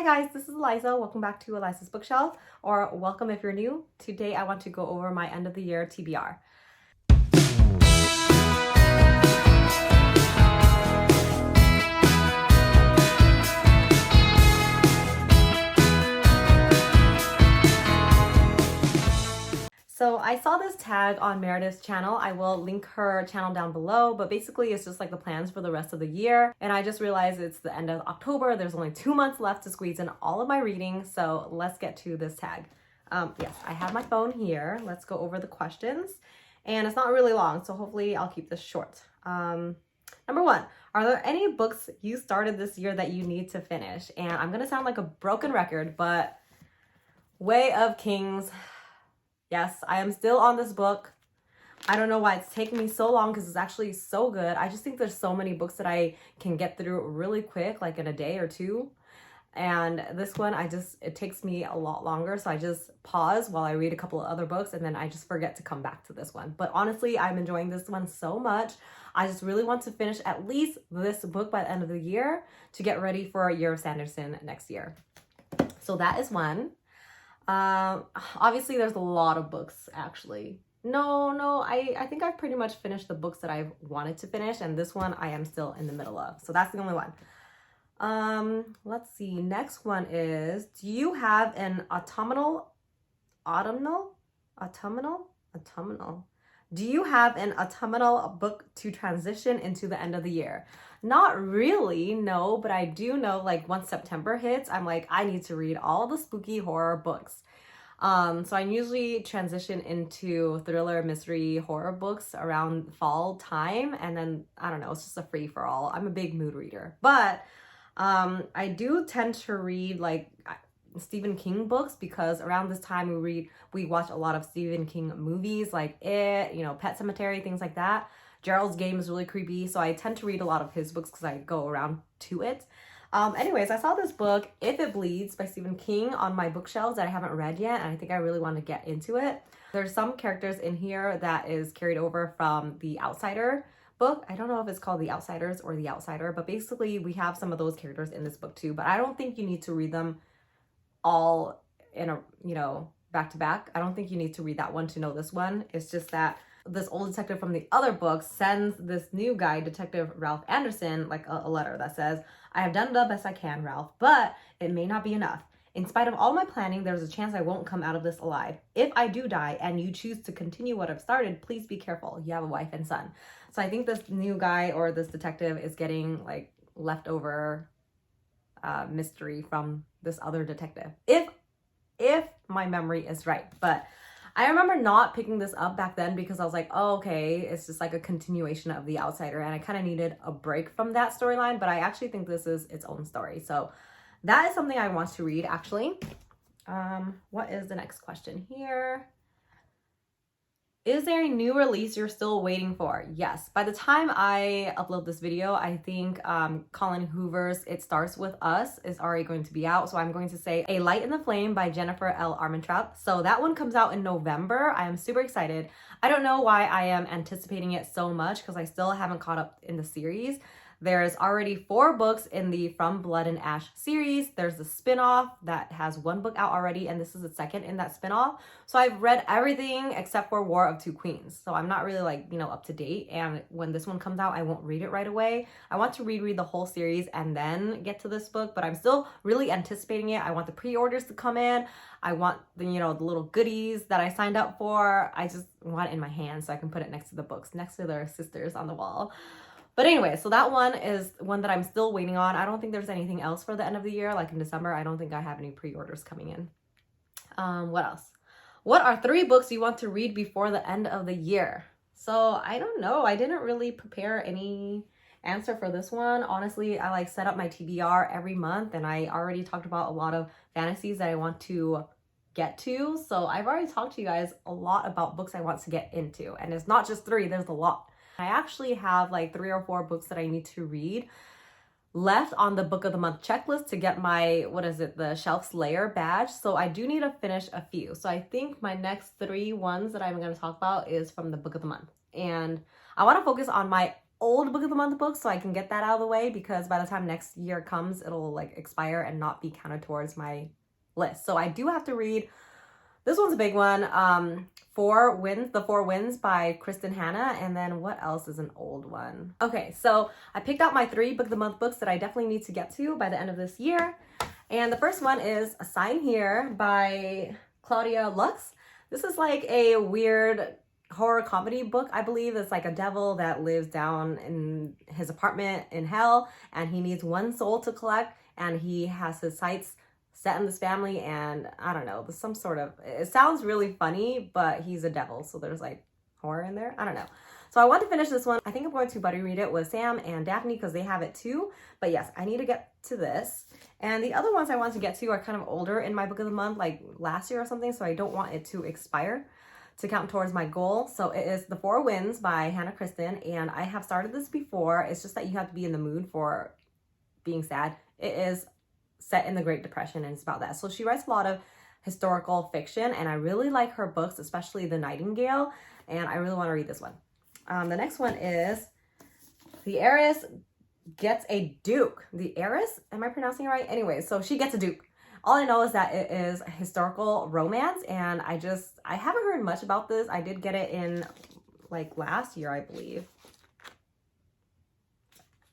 guys, this is Eliza. Welcome back to Eliza's Bookshelf, or welcome if you're new. Today I want to go over my end of the year TBR. So I saw this tag on Meredith's channel. I will link her channel down below, but basically it's just like the plans for the rest of the year. And I just realized it's the end of October. There's only 2 months left to squeeze in all of my reading. So let's get to this tag. Yes, I have my phone here. Let's go over the questions. And it's not really long, so hopefully I'll keep this short. Number 1, are there any books you started this year that you need to finish? And I'm gonna sound like a broken record, but Way of Kings. Yes, I am still on this book. I don't know why it's taken me so long because it's actually so good. I just think there's so many books that I can get through really quick, like in a day or two. And this one, it takes me a lot longer. So I just pause while I read a couple of other books and then I just forget to come back to this one. But honestly, I'm enjoying this one so much. I just really want to finish at least this book by the end of the year to get ready for Year of Sanderson next year. So that is one. Obviously there's a lot of books actually. I think I've pretty much finished the books that I've wanted to finish, and this one I am still in the middle of. So that's the only one. Let's see. Next one is, do you have an autumnal? Do you have an autumnal book to transition into the end of the year? Not really, no, but I do know like once September hits, I'm like, I need to read all the spooky horror books. So I usually transition into thriller, mystery, horror books around fall time. And then, I don't know, it's just a free for all. I'm a big mood reader, but I do tend to read like Stephen King books because around this time we watch a lot of Stephen King movies like It, Pet Sematary, things like that. Gerald's Game is really creepy, so I tend to read a lot of his books because I go around to it. Anyways, I saw this book, If It Bleeds by Stephen King, on my bookshelves that I haven't read yet, and I think I really want to get into it. There's some characters in here that is carried over from the Outsider book. I don't know if it's called The Outsiders or The Outsider, but basically we have some of those characters in this book too, but I don't think you need to read them all in a, back to back. I don't think you need to read that one to know this one. It's just that this old detective from the other book sends this new guy, Detective Ralph Anderson, like a letter that says, I have done the best I can, Ralph, but it may not be enough. In spite of all my planning, there's a chance I won't come out of this alive. If I do die and you choose to continue what I've started, please be careful. You have a wife and son. So I think this new guy or this detective is getting like leftover mystery from this other detective. If my memory is right. But I remember not picking this up back then because I was like, oh, okay, it's just like a continuation of The Outsider, and I kind of needed a break from that storyline, but I actually think this is its own story. So that is something I want to read, actually. What is the next question here? Is there a new release you're still waiting for? Yes. By the time I upload this video, I think Colin Hoover's It Starts With Us is already going to be out. So I'm going to say A Light in the Flame by Jennifer L. Armentrout. So that one comes out in November. I am super excited. I don't know why I am anticipating it so much because I still haven't caught up in the series. There's already 4 books in the From Blood and Ash series. There's the spin-off that has 1 book out already, and this is the second in that spin-off. So I've read everything except for War of Two Queens. So I'm not really like, up to date. And when this one comes out, I won't read it right away. I want to reread the whole series and then get to this book, but I'm still really anticipating it. I want the pre-orders to come in. I want the, the little goodies that I signed up for. I just want it in my hand so I can put it next to the books, next to their sisters on the wall. But anyway, so that one is one that I'm still waiting on. I don't think there's anything else for the end of the year. Like in December, I don't think I have any pre-orders coming in. What else? What are 3 books you want to read before the end of the year? So I don't know. I didn't really prepare any answer for this one. Honestly, I set up my TBR every month, and I already talked about a lot of fantasies that I want to get to. So I've already talked to you guys a lot about books I want to get into. And it's not just 3, there's a lot. I actually have 3 or 4 books that I need to read left on the book of the month checklist to get my, the Shelf Slayer badge. So I do need to finish a few. So I think my next 3 ones that I'm going to talk about is from the book of the month. And I want to focus on my old book of the month book so I can get that out of the way, because by the time next year comes, it'll like expire and not be counted towards my list. So I do have to read, this one's a big one, The Four Winds by Kristen Hanna. And then what else is an old one? Okay, so I picked out my 3 book of the month books that I definitely need to get to by the end of this year. And the first one is A Sign Here by Claudia Lux. This is like a weird horror comedy book, I believe. It's like a devil that lives down in his apartment in hell, and he needs one soul to collect, and he has his sights set in this family, and I don't know, there's some sort of, it sounds really funny, but he's a devil, so there's like horror in there. I don't know. So I want to finish this one. I think I'm going to buddy read it with Sam and Daphne because they have it too. But yes, I need to get to this. And the other ones I want to get to are kind of older in my book of the month, like last year or something. So I don't want it to expire to count towards my goal. So it is The Four Winds by Hannah Kristen. And I have started this before. It's just that you have to be in the mood for being sad. It is set in the Great Depression, and it's about that. So she writes a lot of historical fiction, and I really like her books, especially The Nightingale. And I really want to read this one. The next one is The Heiress Gets a Duke. The Heiress? Am I pronouncing it right? Anyway, so she gets a Duke. All I know is that it is a historical romance, and I haven't heard much about this. I did get it in like last year, I believe.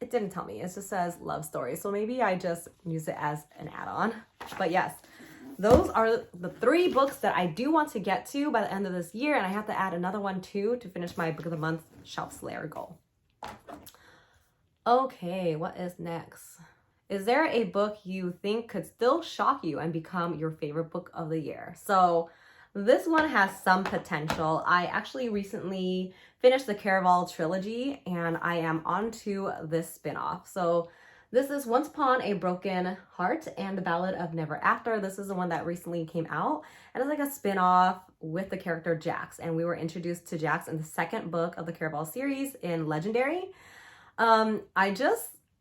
It didn't tell me. It just says love story. So maybe I just use it as an add-on. But yes, those are the 3 books that I do want to get to by the end of this year. And I have to add another one too to finish my book of the month shelf slayer goal. Okay, what is next? Is there a book you think could still shock you and become your favorite book of the year? So this one has some potential. I actually recently finished the Caraval trilogy, and I am on to this spinoff. So this is Once Upon a Broken Heart and the Ballad of Never After. This is the one that recently came out, and it's like a spinoff with the character Jax. And we were introduced to Jax in the 2nd book of the Caraval series in Legendary.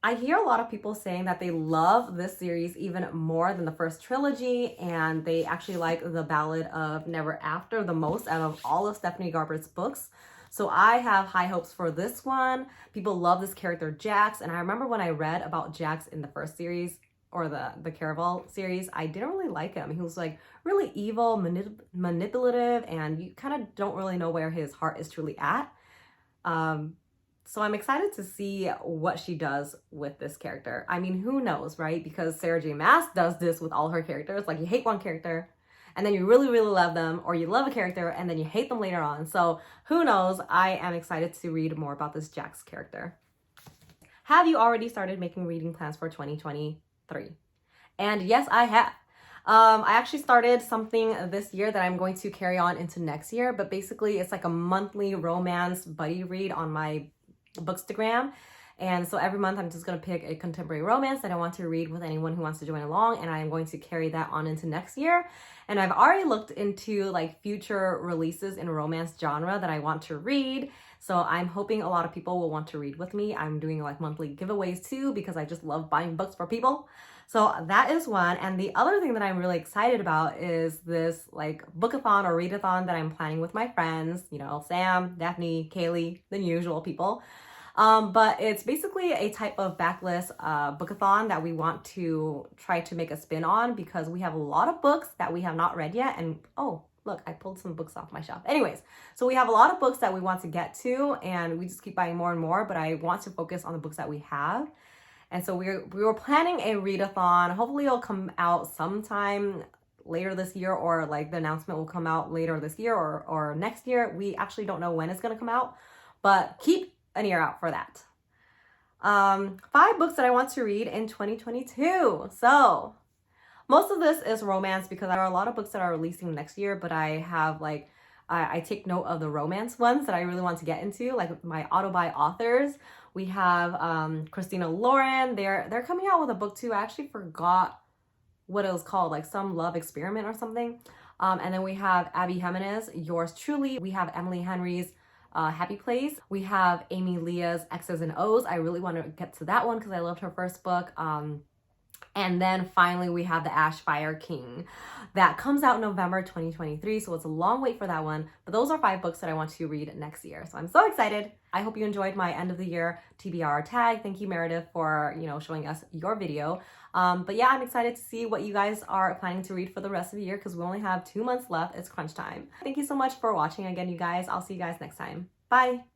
I hear a lot of people saying that they love this series even more than the first trilogy, and they actually like the Ballad of Never After the most out of all of Stephanie Garber's books. So I have high hopes for this one. People love this character Jax, and I remember when I read about Jax in the first series, or the Caraval series, I didn't really like him. He was like really evil, manipulative, and you kind of don't really know where his heart is truly at. So I'm excited to see what she does with this character. I mean, who knows, right? Because Sarah J. Maas does this with all her characters. Like, you hate one character, and then you really, really love them, or you love a character, and then you hate them later on. So who knows? I am excited to read more about this Jax character. Have you already started making reading plans for 2023? And yes, I have. I actually started something this year that I'm going to carry on into next year, but basically it's like a monthly romance buddy read on my Bookstagram. And so every month I'm just going to pick a contemporary romance that I want to read with anyone who wants to join along, and I'm going to carry that on into next year. And I've already looked into like future releases in romance genre that I want to read. So I'm hoping a lot of people will want to read with me. I'm doing like monthly giveaways too, because I just love buying books for people. So that is one. And the other thing that I'm really excited about is this like bookathon or readathon that I'm planning with my friends, you know, Sam, Daphne, Kaylee, the usual people. But it's basically a type of backlist bookathon that we want to try to make a spin on, because we have a lot of books that we have not read yet. And oh, look, I pulled some books off my shelf. Anyways, so we have a lot of books that we want to get to, and we just keep buying more and more, but I want to focus on the books that we have. And so we were planning a readathon. Hopefully it'll come out sometime later this year, or like the announcement will come out later this year or next year. We actually don't know when it's going to come out, but keep an ear out for that. 5 books that I want to read in 2022. So most of this is romance, because there are a lot of books that are releasing next year, but I have like, I take note of the romance ones that I really want to get into, like my auto-buy authors. We have Christina Lauren. They're coming out with a book too. I actually forgot what it was called, like Some Love Experiment or something. And then we have Abby Jimenez, Yours Truly. We have Emily Henry's Happy Place. We have Amy Leah's X's and O's. I really want to get to that one because I loved her first book. And then finally, we have the Ashfire King. That comes out November 2023, so it's a long wait for that one. But those are 5 books that I want to read next year. So I'm so excited. I hope you enjoyed my end of the year TBR tag. Thank you, Meredith, for showing us your video. But yeah, I'm excited to see what you guys are planning to read for the rest of the year because we only have 2 months left. It's crunch time. Thank you so much for watching again, you guys. I'll see you guys next time. Bye.